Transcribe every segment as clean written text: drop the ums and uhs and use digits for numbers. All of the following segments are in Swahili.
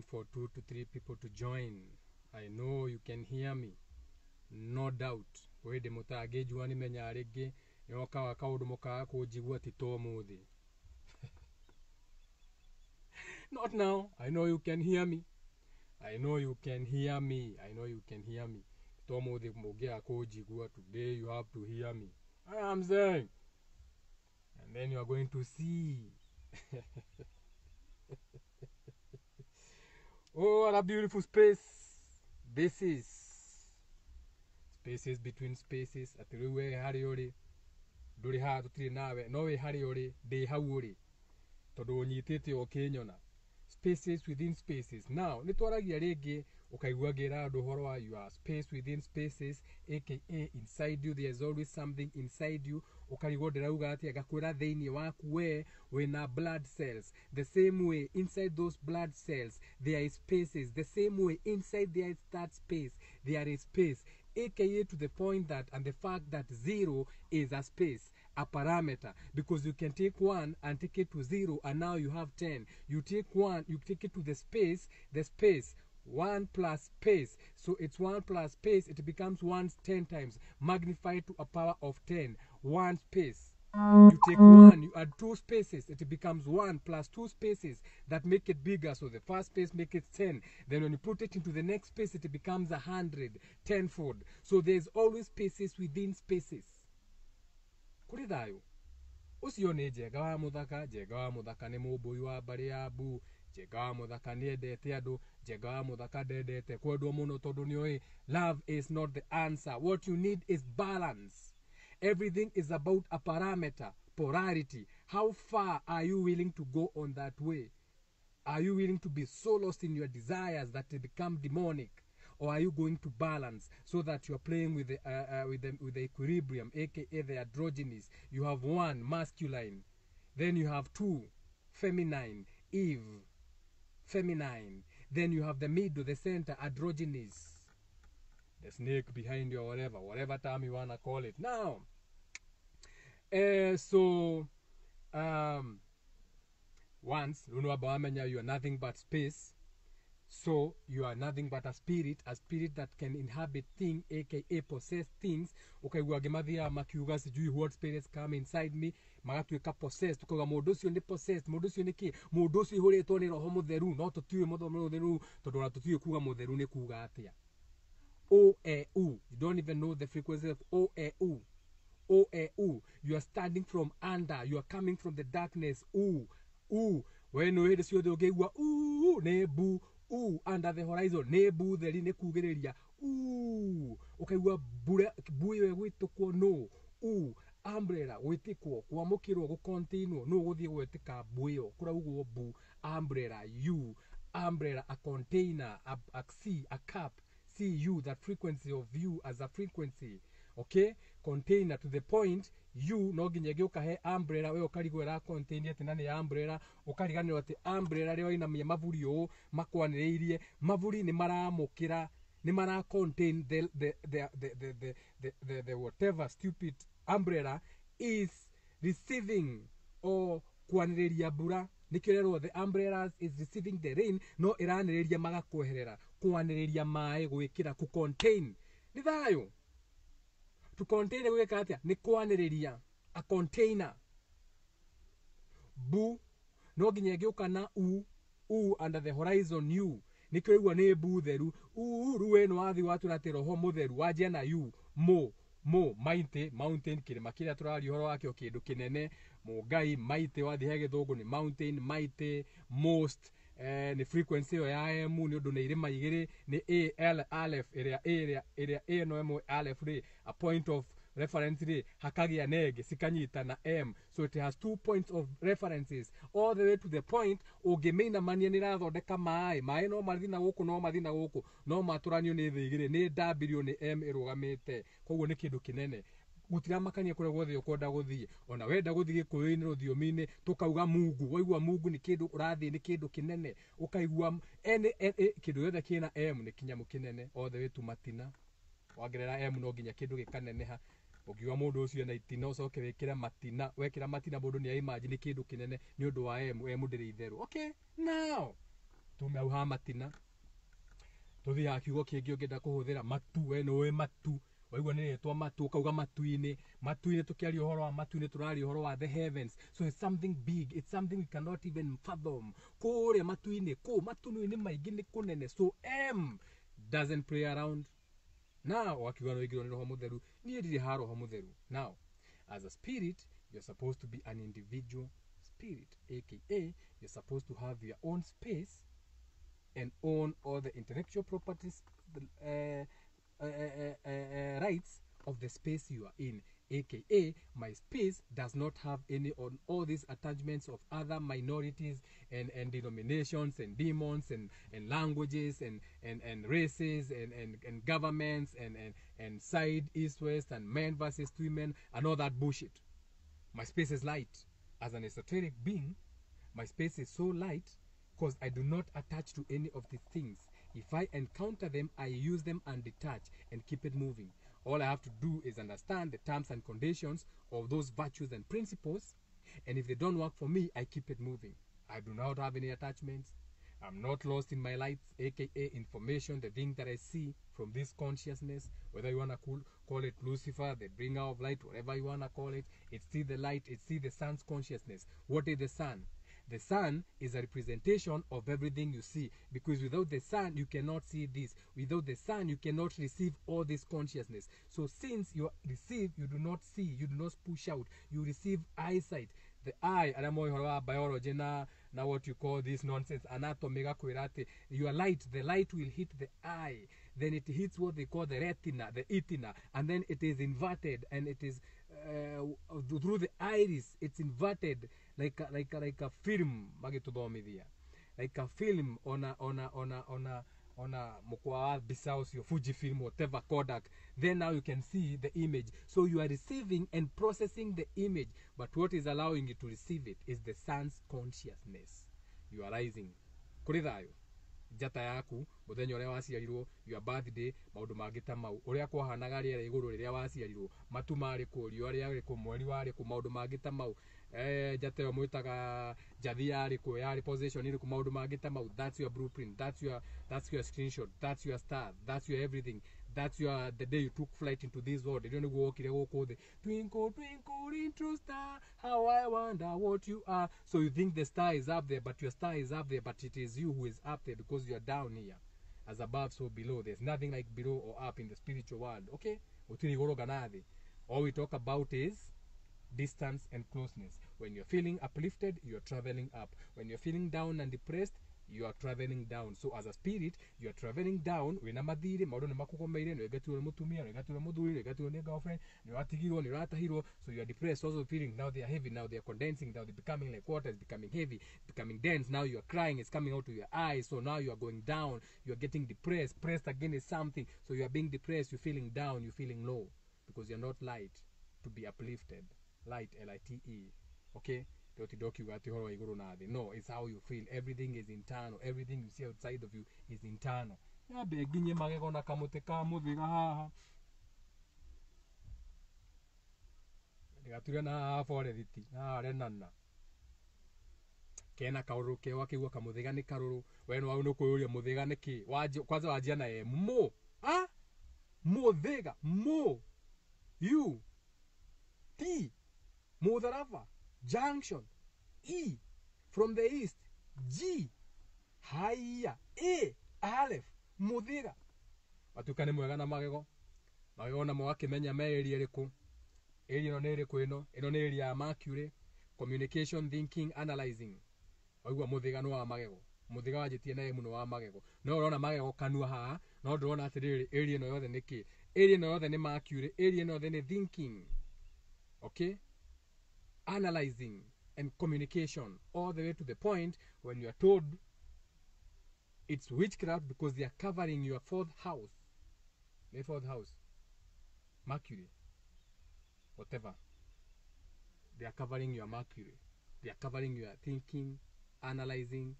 waiting for 2 to 3 people to join. I know you can hear me. No doubt. Wede mutage juani menya rege yoka wakaudu muka kujigwa tito mudi. Not now. I know you can hear me. I know you can hear me. I know you can hear me. Tito mudi mugea kujigwa. Today you have to hear me. I am saying. And then you are going to see. Oh, what a beautiful space. This is spaces between spaces. Atiruwe hariori. Duri ha tutiri nawe. Nowe hariori. De hauri. Todo nyitete o kenyona. Spaces within spaces. Now, nitwaragia rege ukaiguagira dohoro wa you are space within spaces, aka inside you. There's always something inside you. Ukarigodera uga ati agakwira theini waku we na blood cells. The same way inside those blood cells there is spaces. The same way inside there is that space there is space, aka to the point that and the fact that 0 is a space, a parameter, because you can take 1 and take it to 0 and now you have 10. You take 1, you take it to the space 1 plus space, so it's 1 plus space, it becomes 1 10 times, magnified to a power of 10. 1 space, you take 1, you add 2 spaces, it becomes 1 plus 2 spaces that make it bigger, so the first space make it 10. Then when you put it into the next space, it becomes 100 tenfold. So there's always spaces within spaces. Kuri dayo usione jega wa muthaka ni mubuyu wa bari ya bu, jega wa muthaka ni endete andu, jega wa muthaka ndendete kwendwo muno tondu ni oi love is not the answer. What you need is balance. Everything is about a parameter, polarity. How far are you willing to go on that way? Are you willing to be so lost in your desires that they become demonic? Or are you going to balance so that you are playing with the equilibrium, aka the androgynous? You have 1 masculine, then you have 2 feminine, Eve, feminine. Then you have the middle, the center, androgynous, the snake behind you, or whatever term you wanna call it. Now, once you know about you are nothing but space. So you are nothing but a spirit that can inhabit things, aka possess things. Okay, we are gemathia makiuga sijui what spirits come inside me, magatuika possessed. Tukoga mundu ucio ni possessed, mundu ucio ni ki, mundu ucio ihuritwo ni roho mutheru, no tutiwe mutheru, tondu na tutiwe kuga mutheru ni kuga atia. O-E-U, you don't even know the frequency of O-E-U. O-E-U, you are standing from under, you are coming from the darkness. U, when you hear the show, okay, nebu. Under the horizon, nebu the line kugereria. Okay, we are buye witoko no. Umbrella witiko kwa mukiro go continue no gothie gwetika buyo kura ugo bu umbrella you umbrella a container a sea a cup see you that frequency of you as a frequency. Okay, container to the point you no ginyege ukahe umbrella we ukarigwera contain ati nani umbrella ukariganira ati umbrella ryo ina mavurio makwaniriirie mavuri ni maramukira ni mara contain the whatever stupid umbrella is receiving or kwaniriria bura nikirero the umbrellas is receiving the rain no iraniriria magakweherera kwaniriria mai gwikira ku contain ni thayo to contain gwika atia ni kwaniriria a container bu no ginyege ukana under the horizon you nikirigwa ni bu theru ruwe no athi watu ratiro ho mutheru waje na you mo mountain kirima kiria turari horo wake o kindu kinene mugai maite wathi hege thogo ni mountain maite most ni frequency yo ya M ni undu ni irima igiri ni A aleph area A no M aleph re a point of reference re hakagia nege sikanyita na M, so it has 2 points of references all the way to the point ogemeina mania ni rathondeka mai no mathina guku no mathina guku no maturanio ni thigire ni W ni M irugamite koguo ni kindu kinene gutira makania kure guothe ukonda guthie ona wenda guthie kuini ruthiomine tukauga Mungu waigua Mungu ni kindu urathi ni kindu kinene ukaigua kindu yothe kina M ni kinyamu kinene all the way to matina wagerera M no ginya kindu gikaneneha ukiwa mundu ucio na itina ucoke wekira matina mundu ni imagine kindu kinene ni undu wa M ndiri itheru. Okay, now tume au ha matina tuthi ya kiugo kingi ungenda kuhuthira matu we no matu waigua ni retwa matu kauga matu-ini tukiaria uhoro wa matu-ini turaria uhoro wa the heavens. So it's something big, it's something we cannot even fathom. Kuria matu-ini matu-ini maingi ni kunene. So M doesn't play around. Now wakiuga no igiro ni roho mutheru ni ndiri ha roho mutheru. Now as a spirit you're supposed to be an individual spirit, aka you're supposed to have your own space and own all the intellectual properties, rights of the space you are in, aka my space does not have any on all these attachments of other minorities and denominations and demons and languages and races and governments and side east west and men versus women and all that bullshit. My space is light. As an esoteric being, my space is so light because I do not attach to any of these things. If I encounter them, I use them and detach and keep it moving. All I have to do is understand the terms and conditions of those virtues and principles, and if they don't work for me, I keep it moving. I do not have any attachments. I'm not lost in my lights, aka information, the thing that I see from this consciousness, whether you want to call it Lucifer, the bringer of light, whatever you want to call it, it's still the light, it's still the sun's consciousness. What is the sun? The sun is a representation of everything you see, because without the sun you cannot see this. Without the sun you cannot receive all this consciousness. So since you receive, you do not see, you do not push out, you receive eyesight. The eye, biology na what you call this nonsense, anatomy, your light, the light will hit the eye, then it hits what they call the retina, the itina, and then it is inverted, and it is through the iris, it's inverted like a film, like a film on a mukwa bisaus, your Fuji film, whatever Kodak. Then now you can see the image. So you are receiving and processing the image, but what is allowing you to receive it is the sun's consciousness. You are rising. Kuridayo jata yaku muthenya uria waciarirwo, your birthday, maundu mangi ta mau, uria kwahanaga riera iguru riria waciarirwo, matu mari ku, riua riari ku, mweri wari ku, maundu mangi ta mau, jata yo mwitaga jathi yari ku, yari position iri ku, maundu mangi ta mau. That's your blueprint, that's your screenshot, that's your star, that's your everything. That's the day you took flight into this world. You don't walk the twinkle, twinkle, little star, how I wonder what you are. So you think the star is up there, but your star is up there, but it is you who is up there, because you are down here. As above, so below. There's nothing like below or up in the spiritual world. Okay? All we talk about is distance and closeness. When you're feeling uplifted, you're traveling up. When you're feeling down and depressed, you are traveling down. So as a spirit, you are traveling down. Wena madire maundu ni makukomeire, no egatuo mutumia, no egatuo muthuri, no egatuo ni girlfriend, no atigirwo, no ratahirwo. So you are depressed, also feeling now they are heavy, now they are condensing, now they're becoming like water, it's becoming heavy, becoming dense. Now you are crying, it's coming out of your eyes. So now you are going down, you are getting depressed. Pressed again is something. So you are being depressed, you're feeling down, you're feeling low, because you're not light to be uplifted. Light, L-I-T-E. Okay? No, it's how you feel. Everything is internal. Everything you see outside of you is internal. Kena kauru ke wakiwa kamuthiga ni karuru wenu wau no kuyuria muthiga ni ki kwanza wajia na mo muthiga mo you t Mudharava junction E from the east G haya A Aleph muthiga watukane mwega na magego na mwakimenya me area riku area no ni riku ino ni area ya Mercury, communication, thinking, analyzing. Waigua muthiga no wa magego, muthiga wajitie na muno wa magego, no urona magego kanua ha, no ndurona atiriri area no yothe niki, area no yothe ni Mercury, area no yothe ni thinking. Okay, analyzing and communication, all the way to the point when you are told it's witchcraft because they are covering your fourth house. The fourth house, Mercury, whatever. They are covering your Mercury. They are covering your thinking, analyzing,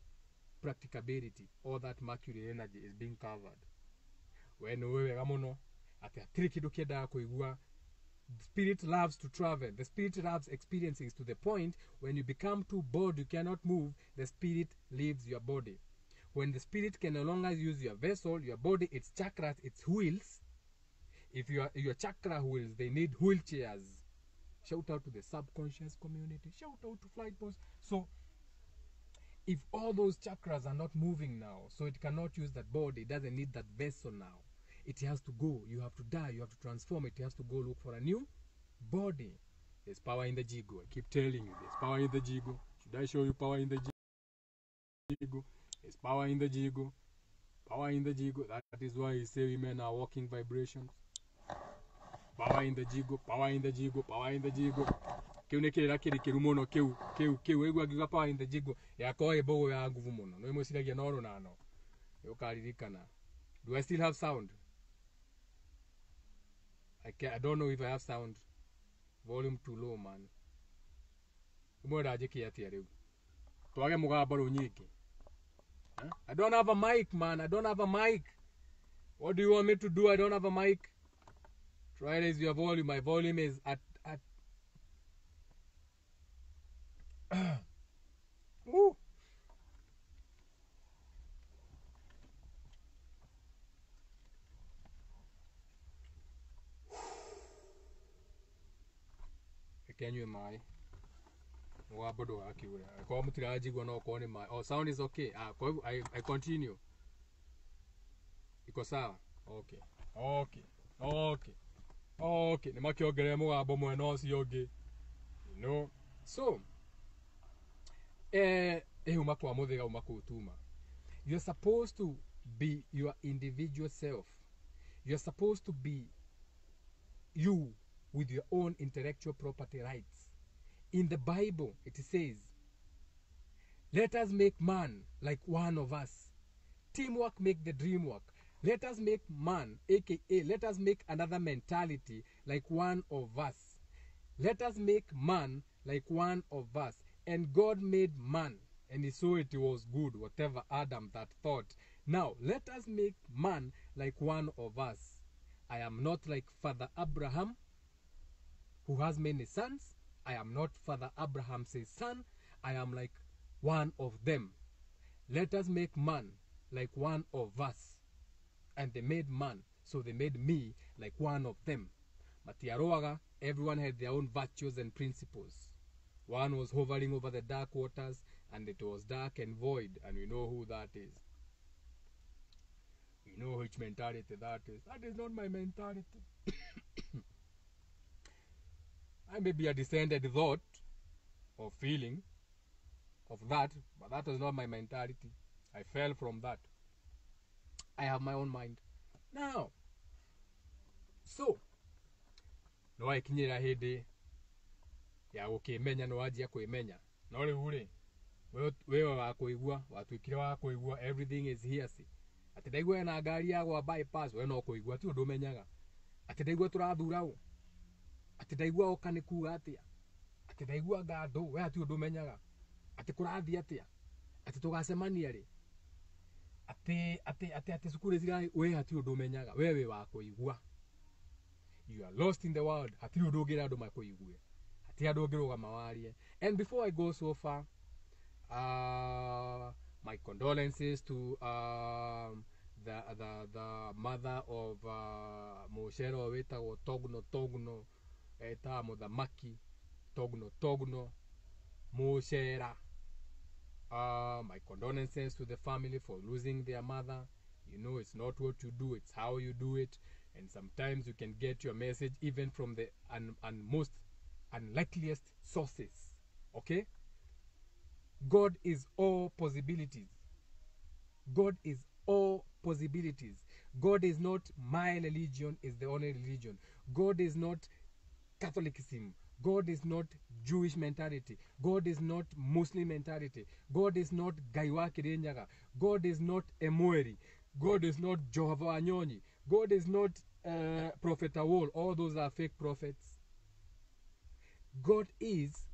practicability. All that Mercury energy is being covered. When wewe gamono ati tricky dokeda kuigua. The spirit loves to travel. The spirit loves experiences to the point when you become too bored, you cannot move, the spirit leaves your body. when the spirit can no longer use your vessel, your body, its chakras, its wheels. If your chakra wheels, they need wheelchairs. Shout out to the subconscious community. Shout out to flight boys. So, if all those chakras are not moving now, so it cannot use that body, it doesn't need that vessel now. It has to go. You have to die. You have to transform. It has to go look for a new body. There's power in the jigo. I keep telling you, there's power in the jigo. Should I show you power in the jigo? There's power in the jigo. Power in the jigo. That is why he say women are walking vibrations. Power in the jigo. Power in the jigo. Power in the jigo. Kiu nekirira kiri kirumono kiu egwa giga power in the jigo. Yako ebo ya nguvu muno. No imosiragia no nano. Yokaririkana. Do I still have sound? I don't know if I have sound. Volume too low, man. I don't have a mic, man. I don't have a mic. What do you want me to do? I don't have a mic. Try raise your volume. My volume is at Woo. Can you my wabodo akiura ko mutiraji go no ko ni my oh sound is okay. I continue. Iko sawa? Okay. Ni makiogere mu abo mo no si oge. You know. So umakwa muthega umakutuma. You're supposed to be your individual self. You're supposed to be you with your own intellectual property rights. In the Bible, it says, let us make man like one of us. Teamwork make the dream work. Let us make man, aka let us make another mentality like one of us. Let us make man like one of us. And God made man, and he saw it was good, whatever Adam that thought. Now, let us make man like one of us. I am not like Father Abraham, who has many sons. I am not Father Abraham's son. I am like one of them. Let us make man like one of us. And they made man, so they made me like one of them. Matiaroaga, everyone had their own virtues and principles. One was hovering over the dark waters, and it was dark and void, and we know who that is. We know which mentality that is. That is not my mentality. I may be a descended thought or feeling of that, but that was not my mentality. I fell from that. I have my own mind. Now, so, no ikinyira hindi ya gukimenya no wajia kwimenya. No riu ri wewe wa kuigua watuikire wa kuigua everything is hearsay. Ati ndaigua na ngari ya gwa bypass we no kuigua ti undu menyaga. Ati ndaigua turathura u. Ati ndaigua oka ni kuga atia. Ati ndaigua ngando we ati undu menyaga. Ati kurathi atia. Ati tugacemania ri. Ati sukuru zira we ati undu menyaga wewe wa kuigua. You are lost in the world. Ati undu ngira andu makuigue. Ati andu ngiruga mawarie. And before I go so far, my condolences to the mother of Moshero wetagwo Togno eta muthamaki Togno Moshera. My condolences to the family for losing their mother. You know, it's not what you do, it's how you do it. And sometimes you can get your message even from the most unlikeliest sources. Okay? God is all possibilities. God is all possibilities. God is not my religion is the only religion. God is not Catholicism. God is not Jewish mentality. God is not Muslim mentality. God is not Gaiwa Kirenyaga. God is not Emoeri. God is not Jehovah Anyonyi. God is not Prophet Awol. All those are fake prophets. God is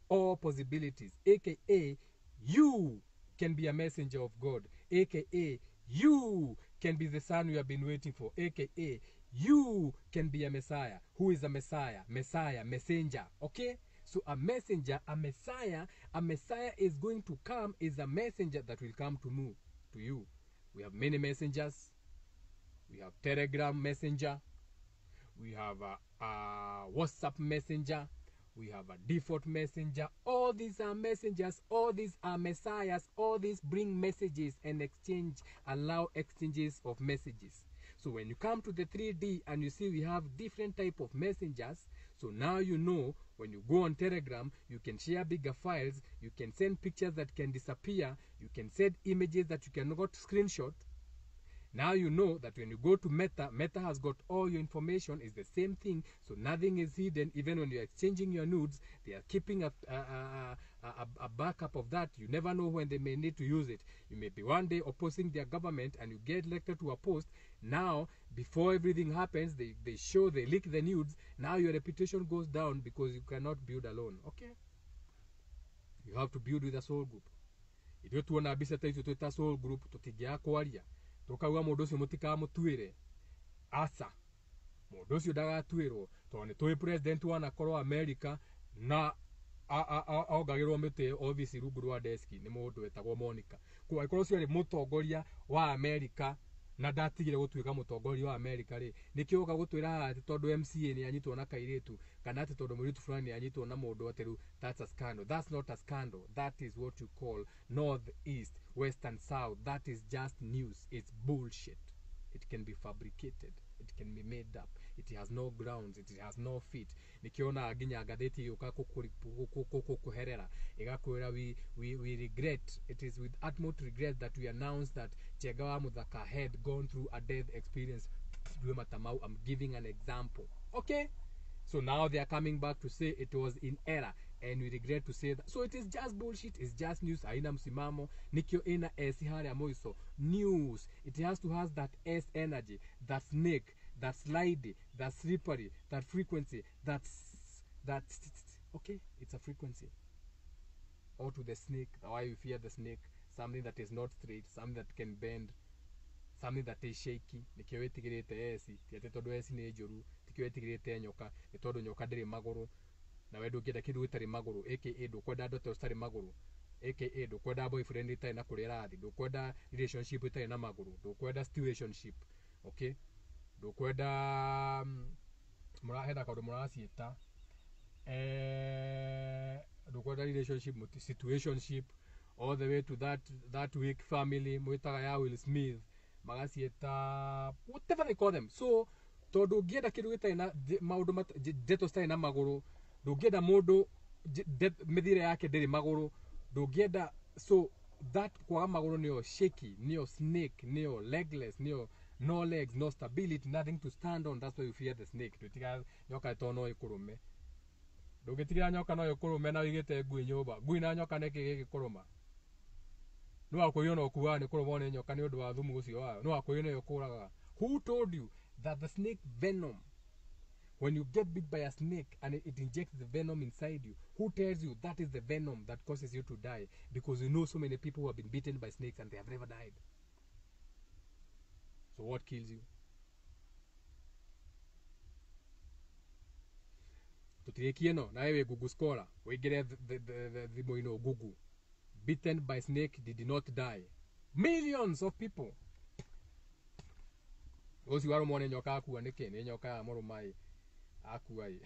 all possibilities, aka you can be a messenger of God, aka you can be the son we have been waiting for, aka you can be a Messiah. Who is a Messiah? Messiah, messenger. Okay? So a messenger, a Messiah is going to come, is a messenger that will come to know. to you. We have many messengers. We have Telegram Messenger. We have a WhatsApp Messenger. We have a default messenger. All these are messengers. All these are messiahs. All these bring messages and allow exchanges of messages. So when you come to the 3D and you see we have different type of messengers, so now you know when you go on Telegram, you can share bigger files, you can send pictures that can disappear, you can send images that you cannot screenshot. Now you know that when you go to Meta, Meta has got all your information, it's the same thing, so nothing is hidden. Even when you're exchanging your nudes, they are keeping a backup of that. You never know when they may need to use it. You may be one day opposing their government and you get elected to a post. Now, before everything happens, they leak the nudes. Now your reputation goes down because you cannot build alone, okay? You have to build with a soul group. If you want to be a soul group, tukauga mundu ucio mutikamutwire asa mundu ucio ndagatwirwo tondu ni twi president wanakorwo America na ogagirwo mite office rungu rwa desk ni mundu wetagwo Monica kwa ikorwo ucio ri mutongoria wa America na ndatigire gutwika mutongoria wa America ri nikioga gutwira ati tondu MCA ni anyitwo na kairitu kana ati tondu muritu fulani ni anyitwo na mundu ateru. That's a scandal. That's not a scandal. That is what you call north, east, west and south. That is just news. It's bullshit. It can be fabricated. It can be made up. It has no grounds. It has no feet. Nikiona aginya gatheti yuka kuherera igakwira we regret. It is with utmost regret that we announce that Chegawa Muthaka had gone through a death experience. I'm giving an example. Okay? So now they are coming back to say it was in error, and we regret to say that. So it is just bullshit. It's just news. Aina msimamo. Nikyo ina esihari amoiso. News. It has to have that S energy, that snake, that slidey, that slippery, that frequency, that's okay. It's a frequency. Or to the snake. Why you fear the snake? Something that is not straight, something that can bend, something that is shaky. Nikyo wetigirite esi. Tiate todo esi ni ejoru. Tikyo wetigirite nyoka. Nitodo nyoka ndiri maguru. Na wedu ngenda kindu gitari maguru aka ndukwenda ndoto utari maguru aka ndukwenda boyfriend itari na kurira athi ndukwenda relationship itari na maguru ndukwenda situationship okay ndukwenda murahenda kaundu murasiita ndukwenda relationship situationship all the way to that weak family mwitaga ya Will Smith magasieta whatever they call them. So tondu ngienda kindu gitari na maundu ndeto stari na maguru ndungienda mundu mithire yake ndiri maguru ndungienda. So that kwa maguru niyo shaky, niyo snake, niyo legless, niyo no legs, no stability, nothing to stand on. That's why you fear the snake. Twitiga nyoka tono ikurume ndungitigira nyoka no ikurume na wigite ngui nyumba ngui na nyoka neki gigikuruma no akuyo no kuwa ni kuruma ni nyoka ni undu wa thumu ucio wayo no akuyo ni ukuraga. Who told you that the snake venom, when you get bit by a snake and it injects the venom inside you, who tells you that is the venom that causes you to die? Because you know so many people who have been bitten by snakes and they have never died. So what kills you? Tutiekieno na ewe Google Scholar we get the boy no Google bitten by snake did not die. Millions of people. Osi waro mone nyoka akuwa nike ni nyoka ya moromai akuai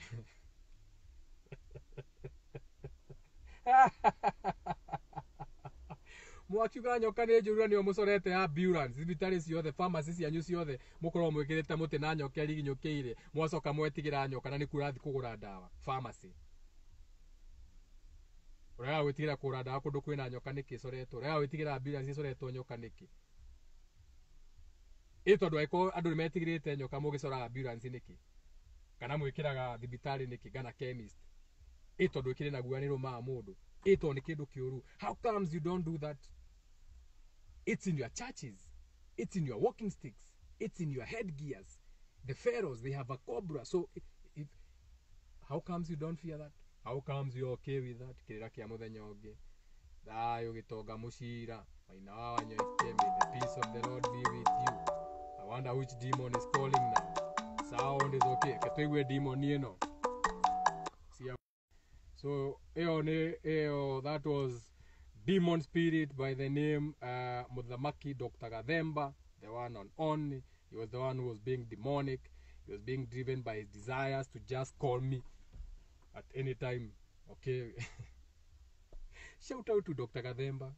mwakiuga nyoka ni njurua ni mucorete ambulance thibitari ciothe pharmacy cianyu ciothe mukorwo mwikirite muti na nyoka riginyukiire mwacoka mwetigira nyoka na ni kurathi kugura ndawa pharmacy uraya gwitigira kugura ndawa kundu kwina nyoka niki coretwo uraya gwitigira ambulance coretwo nyoka niki tondu aiko andu nimetigirite nyoka mugicora ambulance niki kana mwikiraga thibitari niki kana chemist tondu ikire na guaniro ma mundu tondu ni kindu kiuru. How comes you don't do that? It's in your churches, it's in your walking sticks, it's in your headgears. The pharaohs, they have a cobra. So how comes you don't fear that? How comes you're okay with that? Kirira kia muthenya ungi thayo gitonga mucira maina wa wanyo itemi. The peace of the Lord be with you. I wonder which demon is calling now. Sound is okay. Ketwigwe demon ino. See. So that was demon spirit by the name Muthamaki Dr. Gathemba, the one and only. He was the one who was being demonic. He was being driven by his desires to just call me at any time. Okay. Shout out to Dr. Gathemba.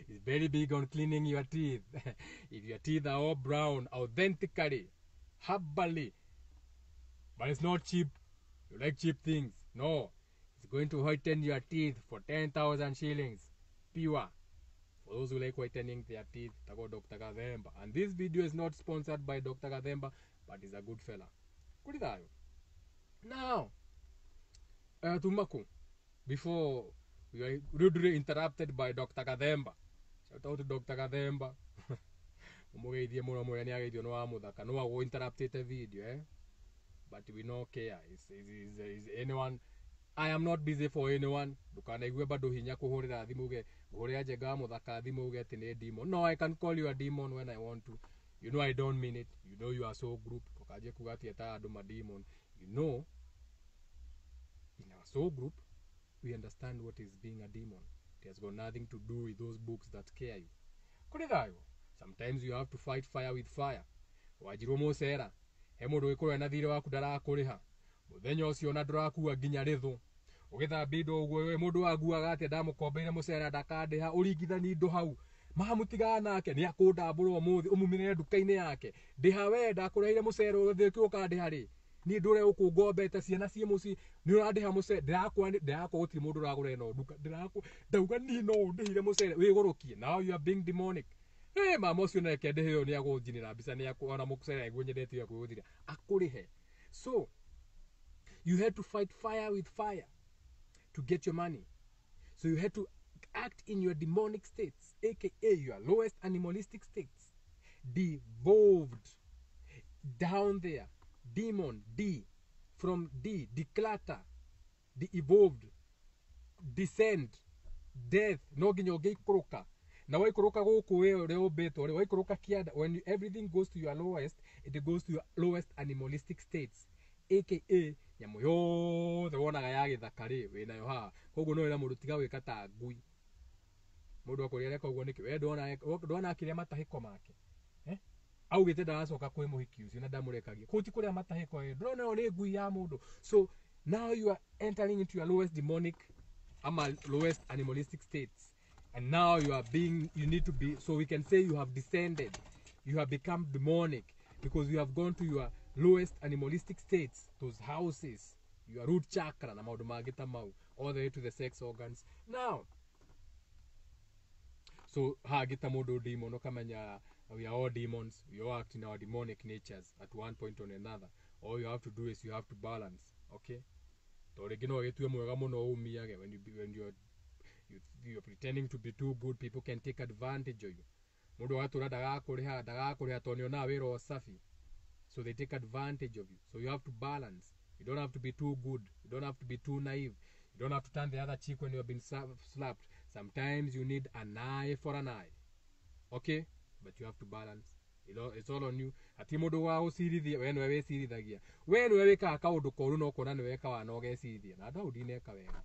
He's very big on cleaning your teeth. If your teeth are all brown, authentically, herbally, but it's not cheap. You like cheap things. No. It's going to whiten your teeth for 10,000 shillings. Pure. For those who like whitening their teeth, tago Dr. Gathemba. And this video is not sponsored by Dr. Gathemba, but he's a good fella. Kuridayo. Now, Tumaku, before we were rudely interrupted by Dr. Gathemba. Shout out to Dr. Gathemba. Umugeithie muno muno ni ageithio no amuthaka no ago interrupted the video, eh? But we no care. Is anyone? I am not busy for anyone. Ndukanaigwe bado hinya kuhurira thimuge guria njega muthaka thimuge ati ni demon. No, I can call you a demon when I want to. You know I don't mean it. You know you are so group. Tukaje kugati ata adu ma demon. You know, in our soul group, we understand what is being a demon. It has got nothing to do with those books that scare you. Kuridayo. Sometimes you have to fight fire with fire. Wajiro musera. Hemundu ikurwe na thire waku ndarakuriha. Muthenya ucio na ndurakuwa nginya rithu. Ugithambia indo uguo we mundu aguaga ati ndamukombeire musera ndakandiha uringithani indo hau. Mahamutiga nake ni akundambura umuthi umumire nduka-ini yake. Ndiha we ndakureire musera uthiki ukandiha ri. Ni ndure ukungombete ciana cie muci ni urandiha musera ndirakwa gutiri mundu uragura no nduka ndauga ni no ndihire musera wigurukie. Now you are being demonic. Hey, mama ucio neke ndihio ni agunjinira mbica ni akuona musera iguo nyendete ya kuguthira akurihe. So you had to fight fire with fire to get your money. So you had to act in your demonic states, aka your lowest animalistic states. Devolved down there. Demon, D. From D, declutter. De-evolved. Descend. Death. No ginyoge ikoroka. Na waikoroka guku we reo beto. Waikoroka kiada. When everything goes to your lowest, it goes to your lowest animalistic states. Aka nyamu yothe wonaga ya githakari wina yo ha koguo no ira mundu tiga wika ta ngui mundu akurire koguo niki we ndona akiria matahiko make augite ndaracoka kwi muhiki ucio na ndamurekagia kuti kuria matahiko ndona yo ni ngui ya mundu. So now you are entering into your lowest demonic lowest animalistic states, and now you need to be, so we can say you have descended, you have become demonic because you have gone to your lowest animalistic states, those houses, your root chakra na maundu mangita mau, all the way to the sex organs. Now, so hagita mundu demon ukamenya we are all demons, we all act in our demonic natures at one point or another. All you have to do is you have to balance, okay? Torigi no getue mwega muno umiage when you're pretending to be too good, people can take advantage of you. Mundu watura ndagakuriha tonyo na wiro safi. So they take advantage of you. So you have to balance. You don't have to be too good. You don't have to be too naive. You don't have to turn the other cheek when you have been slapped. Sometimes you need an eye for an eye. Okay? But you have to balance. You know, it's all on you. Ati mundu wa usirithia we nwe wicirithagia. We nwe wika kaundu koru no kona nwe weka wa no gecirithia. Na Daudi neka wega.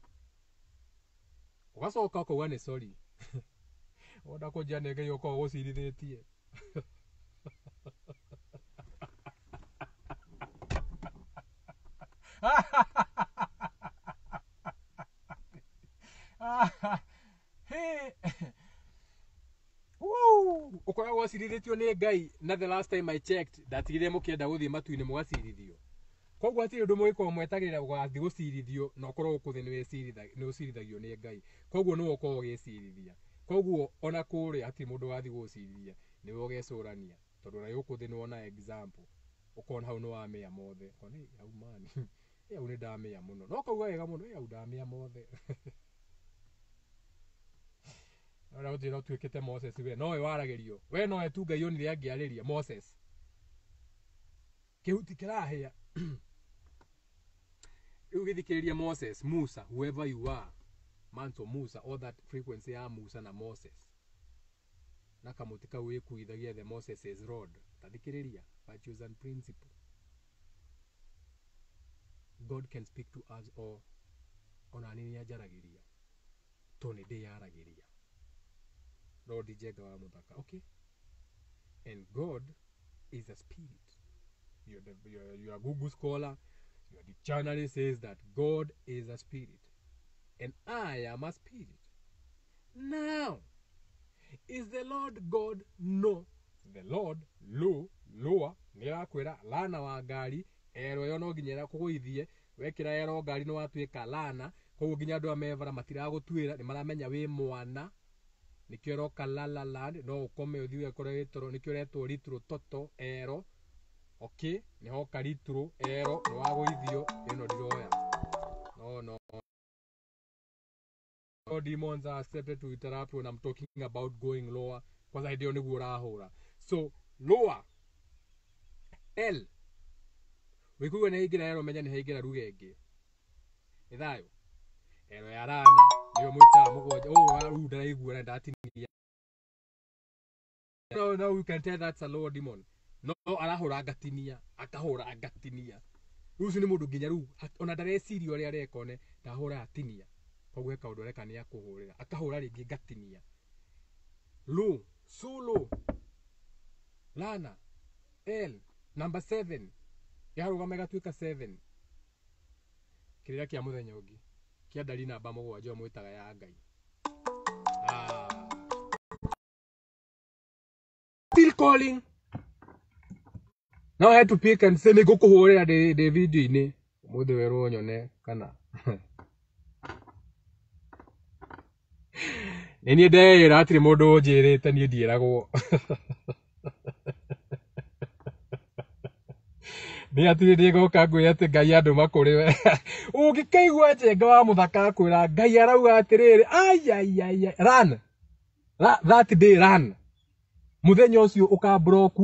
Ugacoka ukauga ni sorry. Oda kujia nege yoko ucirithitie. Hey. Woo! Ukoragwo wacirithitio ni Ngai na the last time I checked that gire mukienda guthie matu-ini mugacirithio. Koguo atiri undu mwiko mwetagirira gugathi gucirithio na ukorwo kuthi ni ucirithagio ni Ngai. Koguo no ukorwo gicirithia. Koguo ona kure ati mundu gathi gucirithia ni ugecurania tondu na yukuthi ni wona example. Ukona hau no wamea mothe. Kone hau man. Hau ni ndamea muno. No kauga wega muno hau ndamea mothe. Ora utira tuikite Moses we no we waragerio. We no etu Ngai onire angiariria Moses. Kihuti kirahia. Ugithikiriria Moses, Musa, whoever you are. Manso Musa, all that frequency ya Musa na Moses. Nakamutika we kuidhagia the Moses' rod. Tadikiriria by chosen principle. God can speak to us all ona nini ajaragiria to ni de yaragiria Lord Jega wa muthaka. Okay, and God is a spirit. You're a Google scholar, your dictionary says that God is a spirit and I am a spirit. Now, is the Lord God? No. The Lord, lower, nirakwira lana wa ngari, ero yo no nginyera kuguithie, wekira ero ngari no watuika lana, koguo nginya andu amevara matiragutwira, ni maramenya wi mwana, nikio roka la land, no ukome uthiwe kore itoro, nikio retwo litro toto ero. Okay, ni hoka litro ero no waguithio ino ndiroya. No. All demons are accepted to interrupt when I'm talking about going lower, because I don't know. So lower L wikuwe na higira ero menya ni higira rugenge ithayo ero ya rana niyo mwita mugwanja ndaraigua ndatinia. No, you can tell that's a lower demon. No, arahura agatinia akahura agatinia ruci ni mundu nginya ru ona ndareciria uria arekone ndahura atinia koguo kaundu areka ni akuhurira akahura ringi gatinia lu sulu lana L number 7 yarugama gatuika 7 kirira kia muthenya ungi kia ndari namba mugwanja mwitaga ya Ngai. Still calling. Now I had to pick and say me go kuhurira the video ini muthe weru nyone kana nini ndeira atiri mundu njirite nie ndiragwo ni atiri ndigoka ngwira ati Ngai andu makuriwe ungikaigua njenga wa muthaka akwira Ngai arauga atiriri ai run that day run muthenya ucio uka block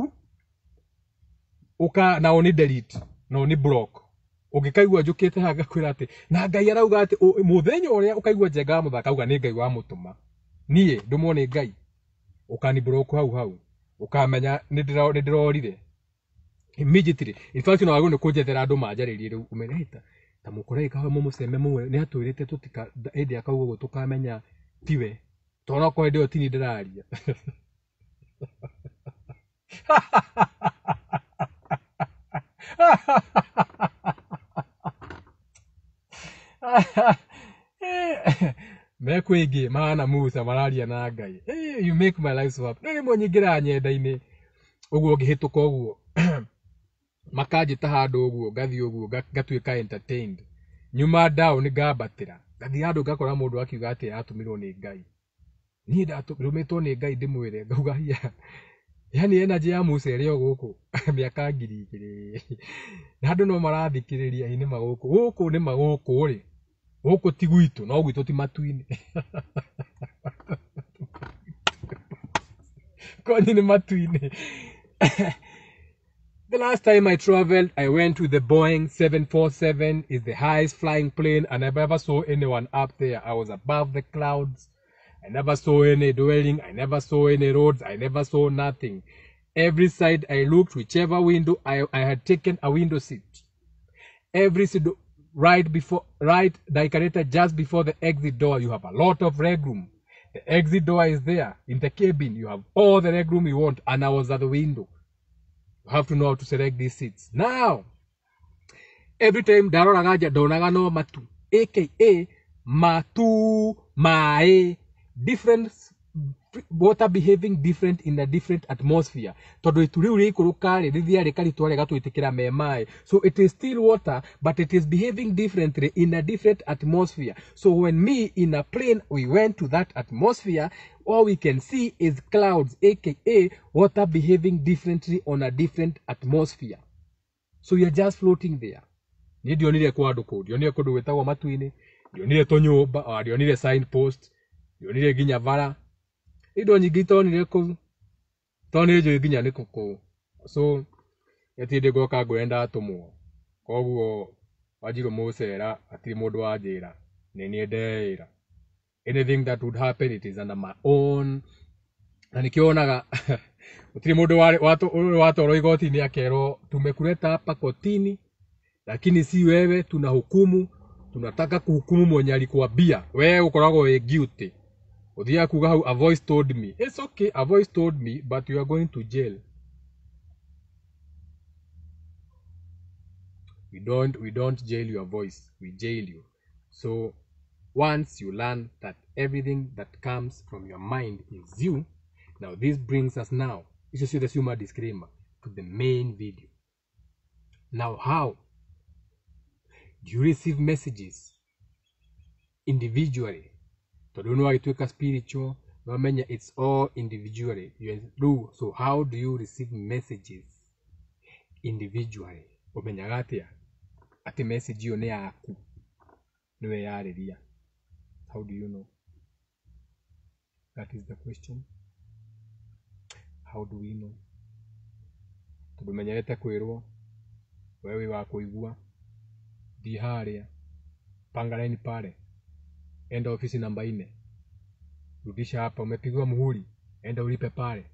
uka na oni delete no ni block ungikaigua njukite hanga kwira ati na Ngai arauga ati muthenya uria ukaigua njenga wa muthaka auga ni Ngai wa mutuma nie ndumone Ngai ukani block hau ukamenya ni ndirorire immediately. In fact no agone kujethera andu manjaririe riu umeneta ta mukore ikaho mumuseme mwe ni atwirite tutika ende akaugo go tukamenya tiwe tona ko ndio tini ndiraria mekwigi mana musa mararia na Ngai. You make my life so happy. Ni monyingira nyenda-ini uguo ngihituka uguo makajita handu uguo ngathi uguo ngatuika entertained nyuma down ngabatira ngathi handu ngakora mundu akiuga ati atumirwo ni Ngai ni ndatumirwo ni Ngai ndimwire ngauga hiya yani energy ya musa rio guku miaka 2000 na andu no marathikiriria ini maguku ni maguku ri guku ti gwitu no gwitu ti matuini konyi ni matuini. The last time I traveled, I went with the Boeing 747. It's the highest flying plane, and I never saw anyone up there. I was above the clouds. I never saw any dwelling. I never saw any roads. I never saw nothing. Every side I looked, whichever window, I had taken a window seat. Every seat, right decorated just before the exit door. You have a lot of leg room. The exit door is there. In the cabin, you have all the leg room you want, and I was at the window. You have to know how to select these seats. Now, every time darora gaja donaga no matu, aka matu mae, different water behaving different in a different atmosphere. Todo ituri uri kurukari rithia rekari tware gatwitikira me mai. So it is still water, but it is behaving differently in a different atmosphere. So when me in a plane we went to that atmosphere, all we can see is clouds, aka water behaving differently on a different atmosphere. So you're just floating there. Ni dionire kwa andu dionire kundu wetagwo matuini, dionire tonyumba, dionire signpost, dionire ginya vara. Ido nyingi tonire ku tonire jo ginya ni kuku. So yatinde goka gwenda atumwo. Koguo wajiro musera ati mundu ajira ni ndeira. Anything that would happen, it is under my own. Na nikionaga utiri mundu watoro igoti ni akero tumekuleta hapa kotini, lakini si wewe tunahukumu tunataka kuhukumu mwenye alikuambia wewe ukoragwo we guilty. Uthia kuga hau a voice told me. It's okay, a voice told me, but you are going to jail. We don't jail your voice, we jail you. So once you learn that everything that comes from your mind is you, now this brings us now, this is the humor disclaimer, to the main video. Now how do you receive messages individually? So don't know how to spiritual, no menya, it's all individually. So how do you receive messages individually? Omenya gatia ati message yo ne yaku niwe yareria. How do you know? That is the question. How do we know? Tumenyerete kwirwo wewe wa kuigua di haria panga line pale, enda ofisi namba 4, rudisha hapa, umepigwa muhuri, enda ulipe pale.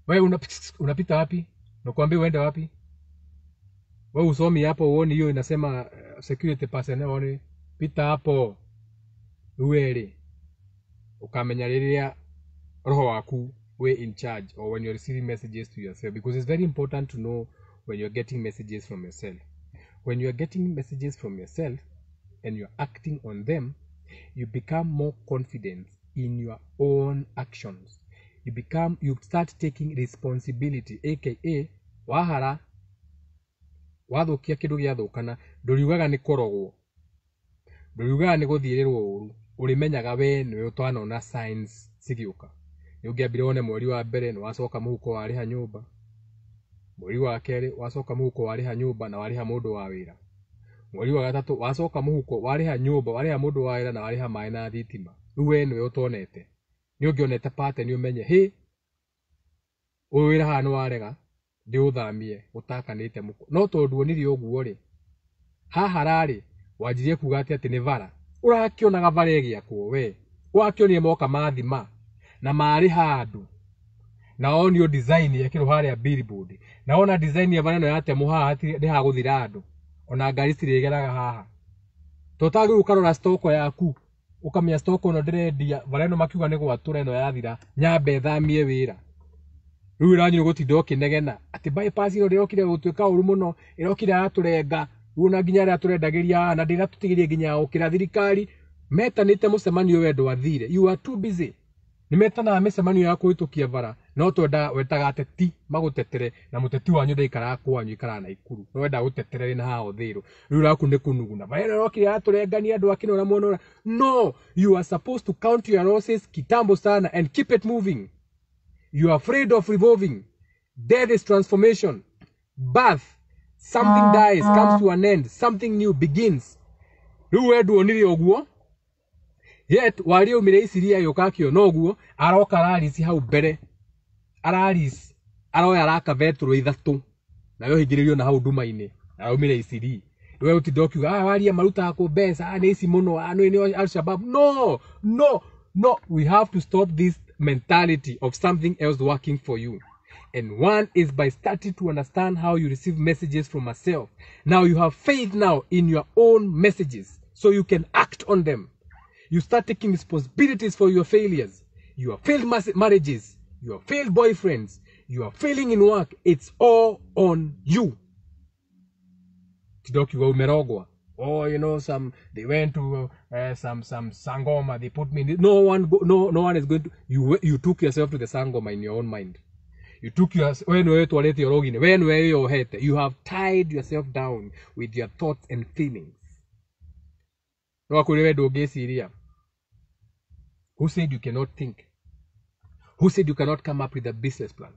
Wewe unapita wapi? Nakwambia uende wapi? Wewe usomi hapo uone hiyo inasema security personnel one, pita hapo uwele ukamenya riria roho waku we in charge, or when you're receiving messages to yourself, because it's very important to know when you're getting messages from yourself. When you're getting messages from yourself and you're acting on them, you become more confident in your own actions. You start taking responsibility, aka wahara wathukia kindu giathukana nduriugaga ni korogwo, nduriugaga ni guthirirwo uru, urimenyaga we niwe utwanona signs sigiuka. Ni ungiambire wone mweri wa mbere ni wacoka muhuko wariha nyumba, mweri wa keri wacoka muhuko wariha nyumba na wariha mundu wa wira, mweri wa gatatu wacoka muhuko wariha nyumba, wariha mundu wa wira na wariha mai na thitima. Riu we niwe utonete, ni ungionete pattern ni umenye he uyu wira haha ni warega ndi uthamie utakanite muko. No tondu onire uguo ri haha rari wanjirie kuga ati ni vara, urakionaga vara egiakwo we wakionire moka mathima na mari handu na onio design ya kiru haria billboard, na ona design ya vara no yate muha ndi ha guthira andu, ona ngari ciregeraga haha. Totagi ukarora stock yaku ukamenya stock no ndirendia vara no makiuga ni gwatura ino yathira nyambe thamie wira. Riu iranyu gutinda ukinegena ati bypass ino ndirokire gutwika uru muno, irokire aturenga una nginya ria turendagiria na ndira tutigirie nginya ukira thirikari metanite mucemanio wendo athire. You are too busy. Nimetana micemanio ya kuhitukia vara no twenda wetaga ateti magutetere na muteti wanyu ndaikara kwanyu ikara na ikuru no wenda gutetere na hao thiru. Riu raku ni kunuguna vara irokire aturengania andu akinora muonora. No, you are supposed to count your losses kitambo sana and keep it moving. You are afraid of revolving. Death is transformation. Birth, something dies, comes to an end, something new begins. Riu wendu onire oguo, yet wari umire isiria yokakio no oguo aroka rarisi hau mbere, ararisi aroya araka vetro 3 na yo hingiririo na hau nduma-ini araumire isiri. Riu utidokiuga waria maruta ku mbeca ni ici muno ni Al-Shabaab. No, we have to stop this mentality of something else working for you. And one is by starting to understand how you receive messages from yourself. Now you have faith now in your own messages, so you can act on them. You start taking responsibilities for your failures. Your failed marriages, your failed boyfriends, you are failing in work. It's all on you. Tidokiwa umerogwa. Oh, you know, they went to some sangoma, they put me in no one is going to, you took yourself to the sangoma in your own mind. You took your, when you have tied yourself down with your thoughts and feelings. Who said you cannot think? Who said you cannot come up with a business plan?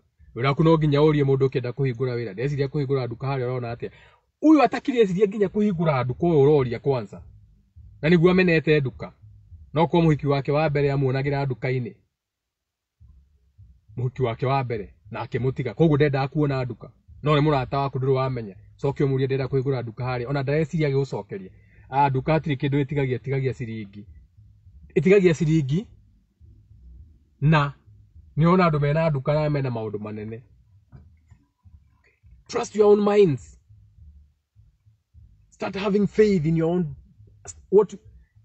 Uyu atakiri esiria nginya kuhingura nduka uroria kwanza na niguo amenete nduka no ko muhiki wake wa mbere amuonagira nduka-ini, muhiki wake wa mbere na akimutiga koguo ndenda kuona nduka no ni murata waku nduru wamenya cokio murie ndenda kuhingura nduka hari ona ndareciria gigucokeria nduka atiri kindu itigagia ciringi na niona andu mena nduka na mena maundu manene. Trust your own minds. Start having faith in your own What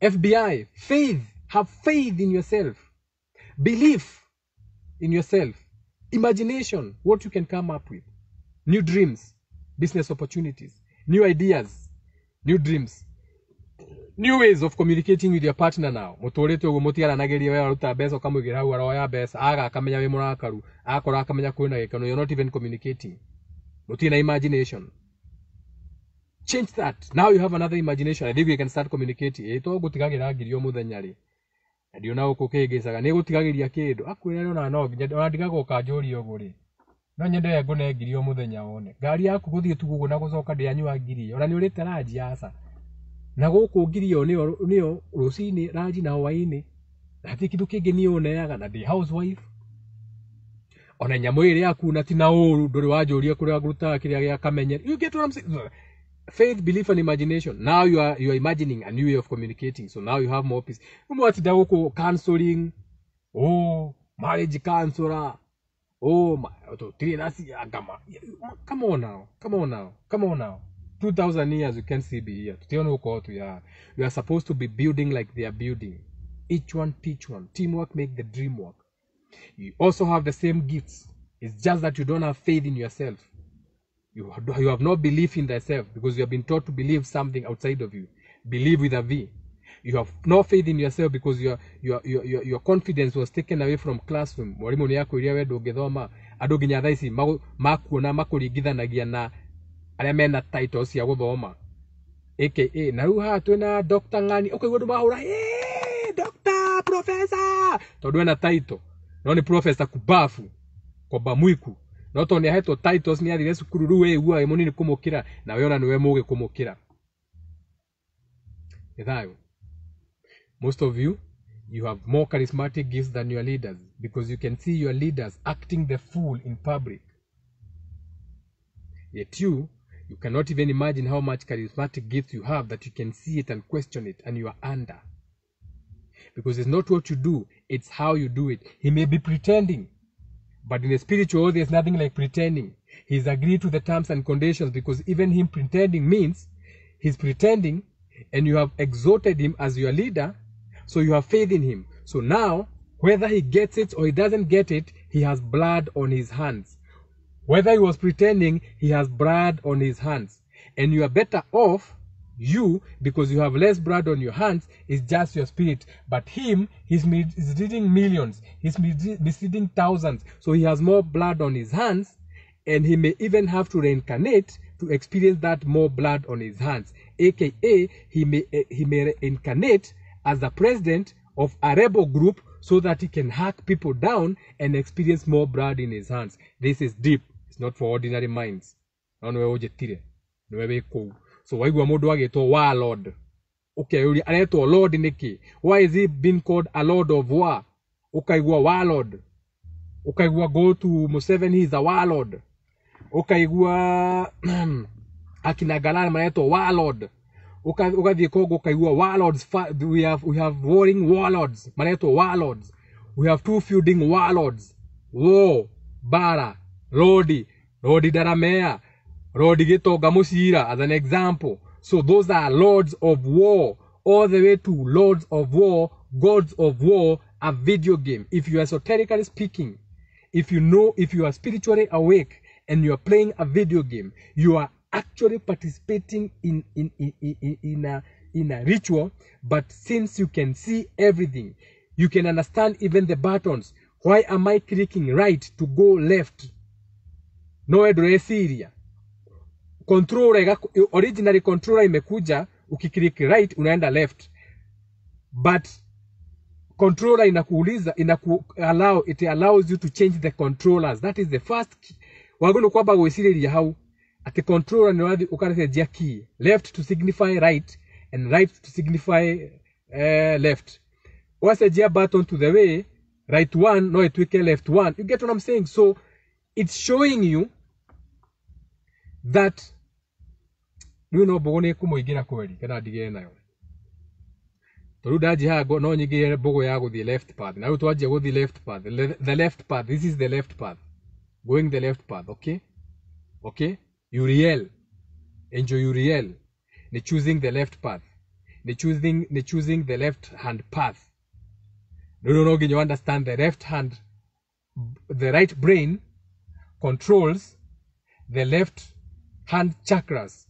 FBI, faith, have faith in yourself, belief in yourself, imagination, what you can come up with, new dreams, business opportunities, new ideas, new dreams, new ways of communicating with your partner now. Mutorete ugo mutiara nageria wewe ruta besa kamugira hau aroya besa aga akamenya we murakaru akora akamenya kwina gekano, you're not even communicating. Mutina imagination. Change that. Now you have another imagination. I think you can start communicating. Eto gutigagira girio muthanyari. Ndio na ukukegecaga ni gutigagiria kindu akwira rona no ona ndigaga ukanjuri oguri no nyende ngone ngirio muthenya wone ngari yaku guthie tugugu na gucoka ndianyua ngiri ona ni urite raji asa na guku ngirio niyo rucini raji na hwaini na ti kindu kingi ni uneaga na ndi housewife ona nyamu iri yaku na ti na uru nduri wanjuria kuria guruta kiria gia kamenye. You get what I'm saying? Faith, belief, and imagination. Now you are imagining a new way of communicating. So now you have more peace. Counseling. Oh, marriage counselor. Oh, come on now. Come on now. Come on now. 2,000 years you can't see be here. You are supposed to be building like they are building. Each one teach one. Teamwork make the dream work. You also have the same gifts. It's just that you don't have faith in yourself. You have no belief in thyself because you have been taught to believe something outside of you. Believe with a V. You have no faith in yourself because your confidence was taken away from classroom. Mwalimu ni yako iria we ndungithoma andu nginya thaici makuona makuringithanagia na aria mena titles cia guthoma aka na riu haha twina Dr. Ng'ani ukaigua andu mahura Dr. Professor tondu ena title no ni professor kubafu kwa mwiku no to ni ahetwo titles ni athire cukuru ru we guo munini kumukira na we ona niwe muge kumukira ethayo. Most of you have more charismatic gifts than your leaders because you can see your leaders acting the fool in public. Yet you cannot even imagine how much charismatic gifts you have that you can see it and question it and you are under. Because it's not what you do, it's how you do it. He may be pretending, but in the spiritual world, there's nothing like pretending. He's agreed to the terms and conditions because even him pretending means he's pretending and you have exalted him as your leader, so you have faith in him. So now, whether he gets it or he doesn't get it, he has blood on his hands. Whether he was pretending, he has blood on his hands. And you are better off, you, because you have less blood on your hands, it's just your spirit. But him, he's misleading millions. He's misleading thousands. So he has more blood on his hands, and he may even have to reincarnate to experience that more blood on his hands. AKA, he may reincarnate as the president of a rebel group so that he can hack people down and experience more blood in his hands. This is deep. It's not for ordinary minds. So waigua mundu agitwo warlord. Okay, uri aretwo lord niki? Why is he being called a lord of war? Ukaigua warlord. Ukaigua go to Museveni, he's a warlord. Ukaigua akina Galana maretwo warlord. Ukathie Kongo ukaigua warlords. We have warring warlords. Maretwo warlords. We have two feuding warlords. War, bara, Rodi Daramea, Rodi Gitonga Musira as an example. So those are lords of war, all the way to lords of war, gods of war, a video game. If you are esoterically speaking, if you are spiritually awake and you are playing a video game, you are actually participating in a ritual. But since you can see everything, you can understand even the buttons. Why am I clicking right to go left? No edresiria. Controller, originally controller imekuja, ukiklik right, unaenda left. But controller it allows you to change the controllers. That is the first key. Wagono kwamba gwiciria hau ati controller ni wathi ukarecenjia key. Left to signify right and right to signify left. Wacenjia button to the way, right one, no itwike left one. You get what I'm saying? So it's showing you that bogone kumuigira kweli kana ndigire nayo. Toru daji hago no nyigire bogo ya guthie left path. Na twaje guthie left path. The left path. This is the left path. Going the left path, okay? Okay? Uriel. Enjoy Uriel. Ni choosing the left path. They're choosing the left hand path. No, you understand the right brain controls the left hand chakras,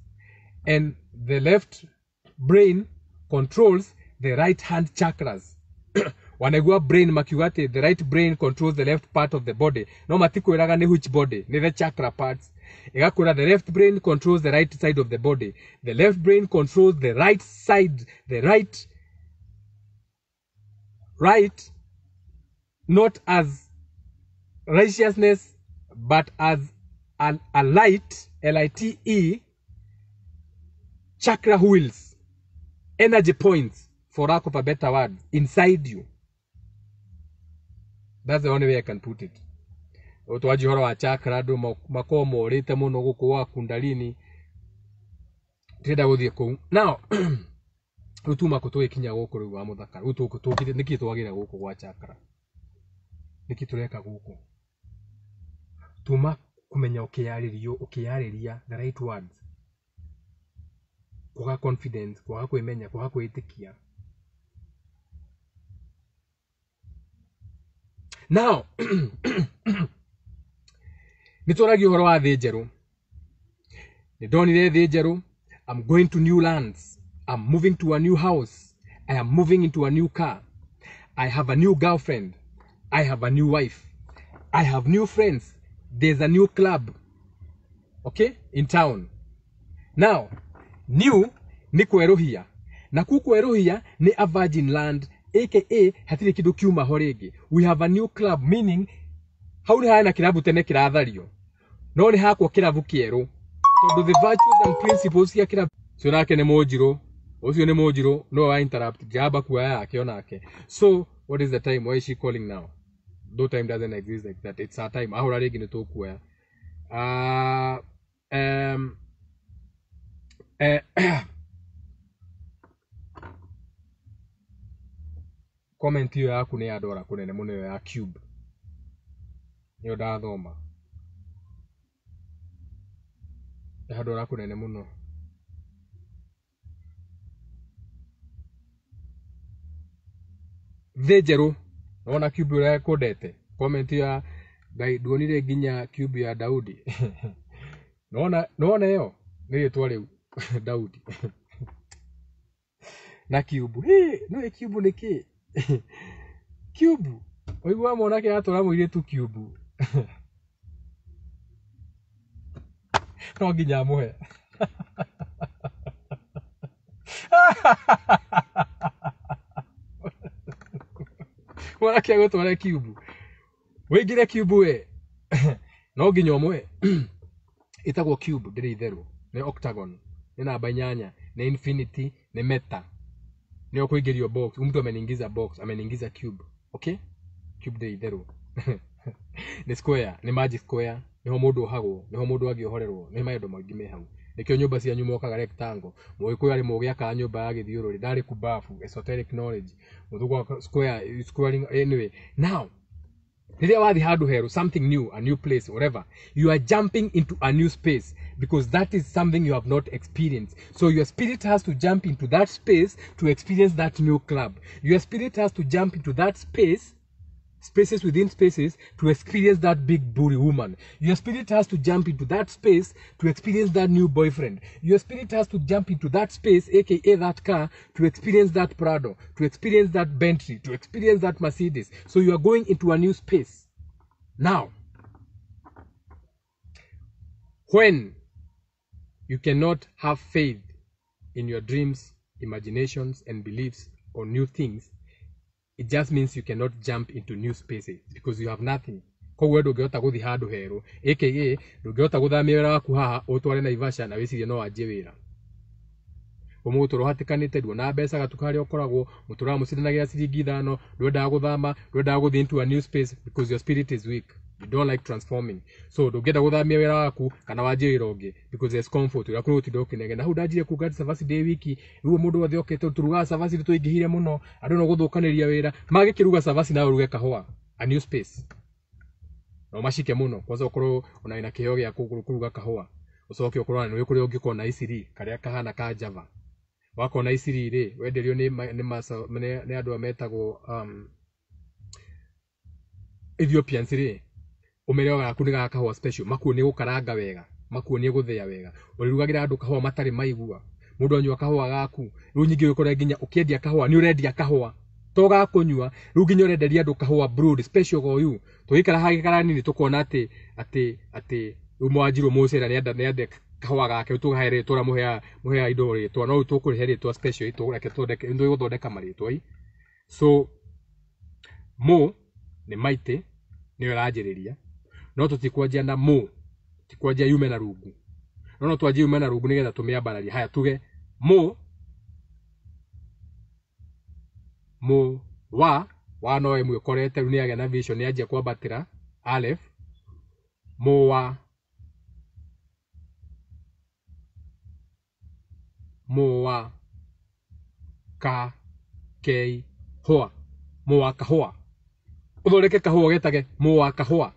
and the left brain controls the right hand chakras. Wanagua brain makiwate, the right brain controls the left part of the body. No matiko iraga ne which body, ne the chakra parts. Igakura, the left brain controls the right side of the body. The left brain controls the right side, the right, not as righteousness, but as a light, L-I-T-E, chakra wheels, energy points, for lack of a better word, inside you. That's the only way I can put it. Otuaji horo wa chakra do makomo rete muno guko wa kundalini tenda guthie kou. Now utuma kutoe kinya guko riu wa muthaka utu kutukite niki twagira guko gwa chakra niki tureka guko tuma kumenya ukiyariria the right words, kwa confidence, kwa kwimenya, kwa kwitikia. Now nitoragi horo wa thijeru ni donire thijeru. I'm going to new lands. I'm moving to a new house. I am moving into a new car. I have a new girlfriend. I have a new wife. I have new friends. There's a new club, okay, in town. Now, new ni kweruhia. Na kukweruhia ni a virgin land, aka hatiri kidu kiuma horege. We have a new club, meaning hauri hana kilabu tene kirathario. No ni hakwo kilabu kieru. So the virtues and principles ya kilabu. So nake ni mojiro. Osio ni mojiro. No, I interrupt. Jaba kuwa yake onake. So, what is the time? Why is she calling now? Though time doesn't exist like that. It's our time. Ahora regi ni toku ya. Comment hiyo yaku ni adora kunene muno ya cube. Yo da thoma. Adora kunene muno. Thejeru. Naona cube ya kodete. Comment ya gai duonire ginya cube ya Daudi. Naona yo. Niye tuwale Daudi. Na cube. Hey, no cube niki. Cube. Oigwa mona ke atora muire tu cube. No ginya muhe. Mwana ke agotwara cube. Wegire cube we. No ginya muhe. Itagwo cube ndiri itheru. Ne octagon. Ni namba 8. Ne infinity. Ne meta. Niyo kuingirio box. Mtu ameniingiza box, ameniingiza cube. Okay? Cube de itheru. Ni square, ni magic square. Niho mundu hagwo, niho mundu agiohorerwo, ni maendo mangi me hau. Nikyo nyumba cia nyuma okaga rectangle. Muikuyu ari mugia ka nyumba ya githiururi, ndari kubafu, esoteric knowledge. Muthugo square, squaring anyway. Now, Riria wathi handu heru, something new, a new place, whatever, you are jumping into a new space because that is something you have not experienced. So your spirit has to jump into that space to experience that new club. Your spirit has to jump into that space, spaces within spaces, to experience that big booty woman. Your spirit has to jump into that space to experience that new boyfriend. Your spirit has to jump into that space, aka that car, to experience that Prado, to experience that Bentley, to experience that Mercedes. So you are going into a new space. Now, when you cannot have faith in your dreams, imaginations, and beliefs on new things, it just means you cannot jump into new spaces because you have nothing. Kowe ndũngĩhota gũthiĩ handũ herũ, aka ndũngĩhota gũthamia wĩra waku haha ũtware Naivasha na wĩcirie no wanjie wĩra. Ũmũtũro hatikanĩte nduona mbeca gatuka harĩa ũkoragwo, mũtũra mũcindanagia ciringi 5, ndwendaga gũthama, ndwendaga gũthiĩ into a new space because your spirit is weak. You don't like transforming. So ndũngĩenda gũthamia wĩra waku kana wanjie wĩra ũngĩ because there's comfort. Ũrakũrwo ũtinda ũkĩnege na hau ndanjire kuga savasi day wiki, rĩu mũndũ wothe okete turuga savasi tũingĩhire mũno, andũ no gũthũkanĩria wĩra, magĩkĩruga savasi na ũruge kahũa, a new space. No mashike mũno, kwanza ũkorwo ona ina kĩheo gĩa kũruga kahũa. Ucoke ũkorwo nĩ kũrĩa ũngĩkona iciri karĩa kahana ka Java. wakona iciri ri wenderio ni andu ametagwo Ethiopians ri umereo gaku ni gakahwa special makuonie gukaranga wega makuonie guthia wega urirugagira andu kahwa matari maigua mundu anyua kahwa gaku riu nyingi wikore nginya ukiendia kahwa ni urendia kahwa to gakunyua riu nginya urenderia andu kahwa brewed special go you tuikara hagikara nini tukona ati umwanjiro mucera ni ande kahwa gake tugahere tura muhea indo ri to no tukurihe ri to special itu reke tondeke indo guthondeka maritwa so mo ni maite ni uranjiriria no tutikwanjia na mo tikwanjia yume na rungu no twanjie yume na rungu nigetha tumiambararia haya tuge mo wa no imwe korete ru ni age na vision ni anjia kwambatira alef mo wa ka ke hoa mo wa kahua uthoreke kahua getage mo wa kahua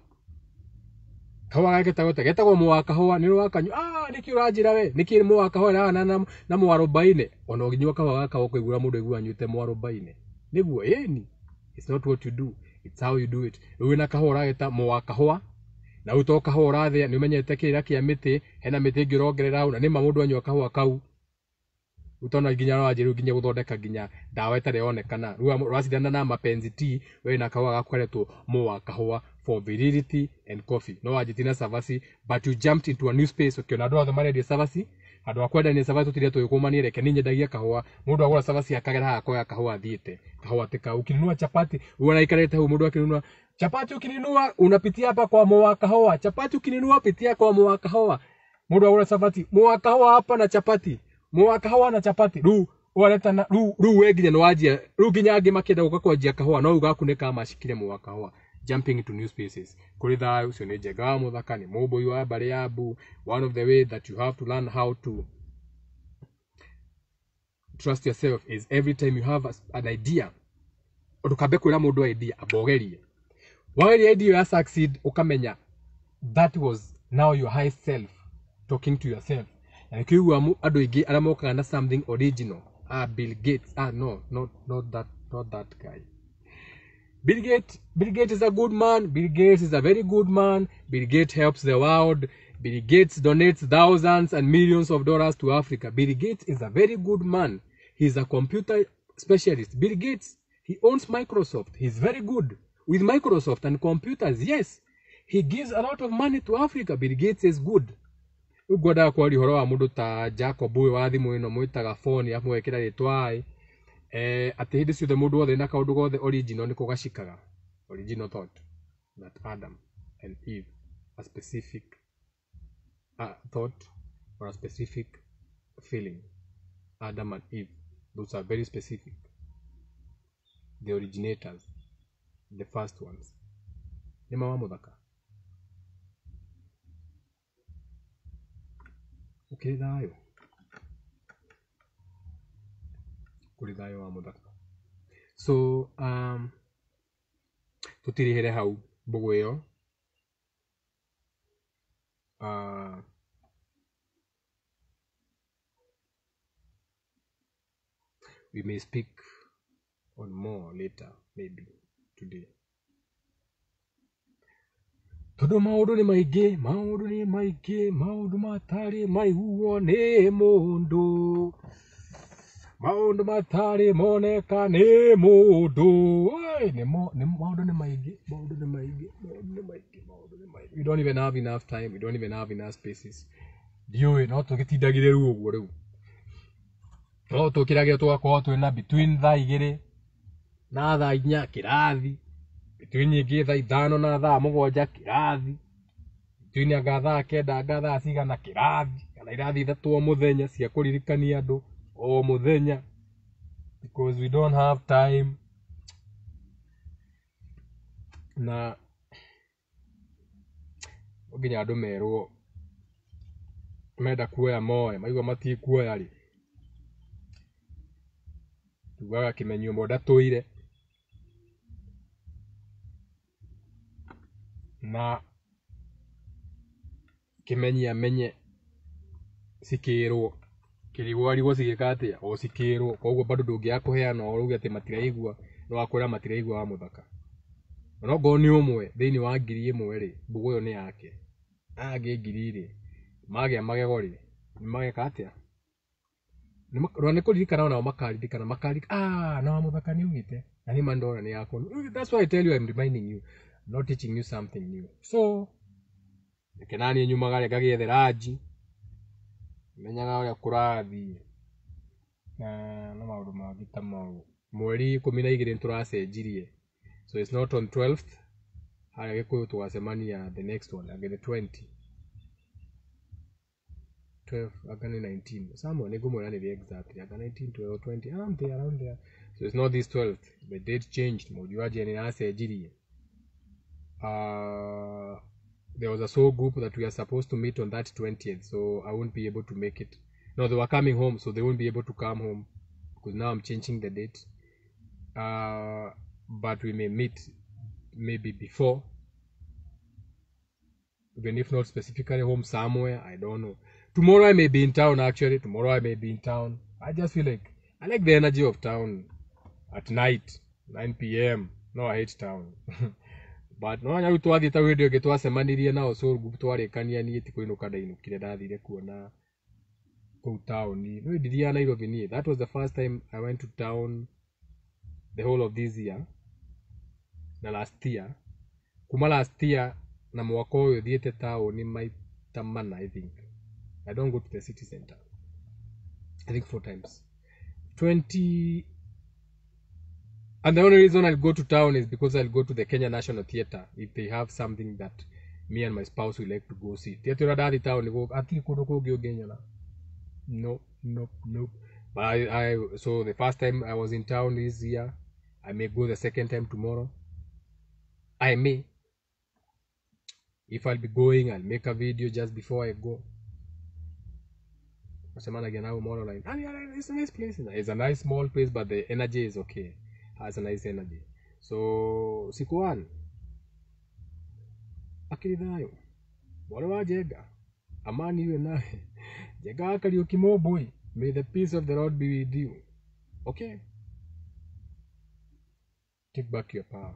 kahua getagwo mo wa kahua ni wakanyu niki uranjira we niki mo wa kahua na mo 40 ona uginywa kahua gaka ukigura mundu igua nyute mo 40 niguo yeni it's not what you do it's how you do it wina kahua urageta mo wa kahua na uto kahua urathia ni umenyete kira kia miti hena miti ngirongerera na ni mundu anywa kahua kau utona nginya wajiru nginya guthondeka nginya dawa itare onekana ru racidana na mapenzi tea we na kahua gakweretwo mo wa kahua for virility and coffee no wajitina savasi but you jumped into a new space ukiona ndo thomare de savasi andu akwenda ni savasi tutire tuyikumanie reke ninye ndagia kahua mundu agura savasi akagera hakoya kahua thiete kahua tika ukinunua chapati uona ikarete hu mundu akinunua chapati ukinunua unapitia hapa kwa mo wa kahua chapati ukinunua pitia kwa mo wa kahua mundu agura savasi mo wa kahua hapa na chapati mo kahua na chapati ru oreta na ru weginya no wajia ru ginya angi makenda guka kwanjia kahua no ugakuneka mashikire mo kahua jumping into new spaces kuri thayo cio ni njega muthaka ni mumbui wa bari yabu one of the way that you have to learn how to trust yourself is every time you have an idea udukabe kwira mundu idea abogerie wagerie idea ya succeed ukamenya that was now your high self talking to yourself. And kiwa ado igi aramoka na something original. Bill Gates. Not that guy. Bill Gates is a good man. Bill Gates is a very good man. Bill Gates helps the world. Bill Gates donates thousands and millions of dollars to Africa. Bill Gates is a very good man. He's a computer specialist. Bill Gates, he owns Microsoft. He's very good with Microsoft and computers. Yes, he gives a lot of money to Africa. Bill Gates is good. Ugoda kwa horo wa mundu ta Jacob we wa thimu ino mwitaga phone ya mwekira ritwa ati hindi ciothe mundu wothe na kaundu gothe original ni kugashikaga original thought that Adam and Eve a specific thought or a specific feeling. Adam and Eve, those are very specific, the originators, the first ones. Ni mama muthaka kuri thayo wa muthaka so tutirihere hau mbugu iyo we may speak on more later maybe today. Todo maundu ni maige maundu matari maiguo ni mundu maundu matari moneka ni mundu ni maundu ni maige we don't even have enough time, we don't even have enough spaces diyo no tugitindagire ru uguo riu no tukiragira tugakorwo twina between thaa 2 na thaa 4 kirathi between ingi thaa 5 na thaa 7 kirathi between anga thaa 9 anga thaa 6 kirathi kana irathi 3 muthenya cia kuririkania andu o muthenya because we don't have time na nginya andu merwo menda kuoya moe maigua matikuoya ri tugaga kimenyo moda toire na kimenyi amenye sikirwo kiriwari gocigikatia o cikirwo koguo bado ndungiakuheana o ruge ati matiraigua no akwira matiraigua wa muthaka no go ni umwe thiini wa ngiri imwe ri mbugo yo ni yake age ngiri ri mage magego ri mageka atia ni kuririkana nao makaririkana no wa muthaka ni ugite na ni mandora ni yako. That's why I tell you, I'm reminding you, not teaching you something new. So kenani nyumagare gagiethera aji menyaga uria kurathi na maundu mangi ta mau mweri 12 nturacenjirie, so it's not on 12th haria gikuyu tugacemania the next one again the 20 12 agani 19 someone nigumwira ni exactly agani 19 12 20 around there. So it's not this 12th, the date changed mojuaje ni acenjirie. There was a soul group that we are supposed to meet on that 20th, so I won't be able to make it. No, they were coming home, so they won't be able to come home because now I'm changing the date. But we may meet maybe before, even if not specifically home somewhere, I don't know. Tomorrow I may be in town actually. I just feel like I like the energy of town at night, 9 p.m. No, I hate town. But no anya twathi ta radio gitwacemanirie nao soul group twarekania ni ti kuinuka ndainukire ndathire kuona ku town no ndiria Nairobi ni. That was the first time I went to town the whole of this year na last year. Kuma last year na mwaka uyu thiete town ni maita mana. I think I don't go to the city center, I think 4 times 20. And the only reason I'll go to town is because I'll go to the Kenya National Theatre if they have something that me and my spouse will like to go see. Theatre daddy town go ati kuno ko gyogenyana. No. But so the first time I was in town this year, I may go the second time tomorrow. I may. If I'll be going, I'll make a video just before I go. It's a nice place. It's a nice small place, but the energy is okay. Has a nice energy. So sikuan akili nayo wale wajega amani iwe naye jega akali ukimoboi. May the peace of the Lord be with you. Okay, take back your power.